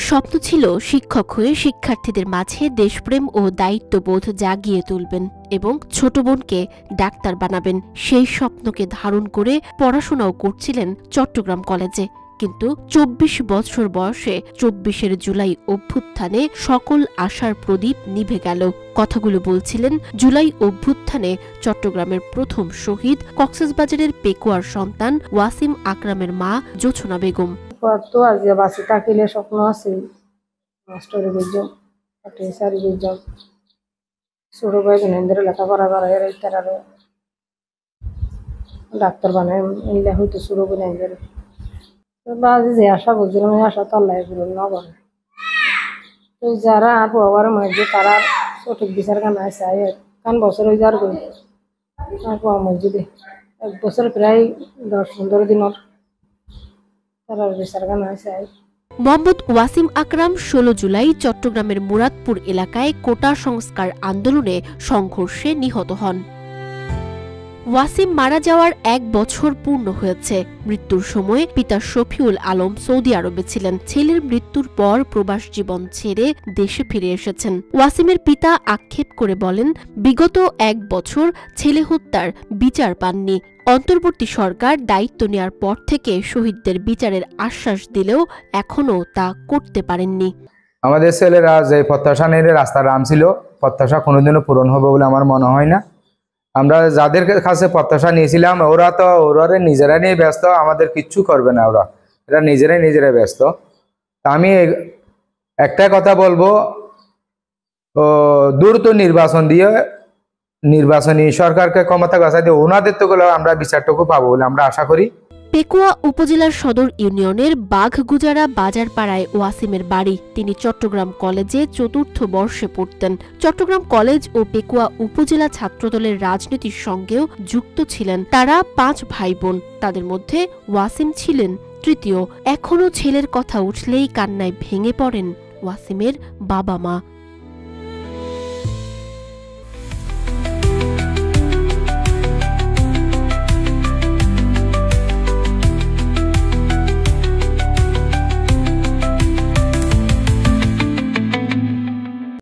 স্বপ্ন ছিল শিক্ষক হয়ে শিক্ষার্থীদের মাঝে দেশপ্রেম ও দায়িত্ববোধ জাগিয়ে তুলবেন এবং ছোট বোনকে ডাক্তার বানাবেন। সেই স্বপ্নকে ধারণ করে পড়াশোনাও করছিলেন চট্টগ্রাম কলেজে। কিন্তু ২৪ বছর বয়সে ২৪ জুলাই অভ্যুত্থানে সকল আশার প্রদীপ নিভে গেল। কথাগুলো বলছিলেন জুলাই অভ্যুত্থানে চট্টগ্রামের প্রথম শহীদ কক্সবাজারের পেকুয়ার সন্তান ওয়াসিম আকরামের মা জোছনা বেগম। তো আজ বাসি থাকিলে স্বপ্ন আছে মাস্টারে বুঝলাম সারি বুঝলাম ছোট ভাই বোনেদের লেখাপড়া করাই তারা ডাক্তার বানায় নিলে হয়তো ছোট বোনেদের বাজে যে আশা বুঝলাম এই আশা তো আল্লাহ পূরণ না করে। তো যারা বাবার মধ্যে তারা সঠিক বিচার কান আছে কান বছর হয়ে যাওয়ার করি আর মসজিদে ১ বছর প্রায় ১০-১৫ দিনের তারা বিচার কান আছে। মোহাম্মদ ওয়াসিম আকরাম ১৬ জুলাই চট্টগ্রামের মুরাদপুর এলাকায় কোটা সংস্কার আন্দোলনে সংঘর্ষে নিহত হন। ওয়াসিম মারা যাওয়ার ১ বছর পূর্ণ হয়েছে। মৃত্যুর সময় পিতা শফিউল আলম সৌদি আরবে ছিলেন। ছেলের মৃত্যুর পর প্রবাস জীবন ছেড়ে দেশে ফিরে এসেছেন। ওয়াসিমের পিতা আক্ষেপ করে বলেন, বিগত ১ বছর ছেলে হত্যার বিচার পাননি। অন্তর্বর্তী সরকার দায়িত্ব নেওয়ার পর থেকে শহীদদের বিচারের আশ্বাস দিলেও এখনও তা করতে পারেননি। আমাদের ছেলেরা যে প্রত্যাশা নিয়ে রাস্তার নাম ছিল, প্রত্যাশা কোনোদিনও পূরণ হবে বলে আমার মনে হয় না। আমরা যাদের কাছে প্রত্যাশা নিয়েছিলাম ওরা নিজেরা নিয়ে ব্যস্ত, আমাদের কিচ্ছু করবে না, এরা নিজেরাই ব্যস্ত। তা আমি একটা কথা বলবো, দ্রুত নির্বাচন দিয়ে নির্বাচনী সরকারকে ক্ষমতা গছাই দিয়ে ওনাদের তো আমরা বিচারটুকু পাবো বলে আমরা আশা করি। পেকুয়া উপজেলার সদর ইউনিয়নের বাঘগুজারা বাজার পাড়ায় ওয়াসিমের বাড়ি। তিনি চট্টগ্রাম কলেজে ৪র্থ বর্ষে পড়তেন। চট্টগ্রাম কলেজ ও পেকুয়া উপজেলা ছাত্রদলের রাজনীতির সঙ্গেও যুক্ত ছিলেন তারা ৫ ভাই বোন। তাদের মধ্যে ওয়াসিম ছিলেন তৃতীয়। এখনও ছেলের কথা উঠলেই কান্নায় ভেঙে পড়েন ওয়াসিমের বাবা মা।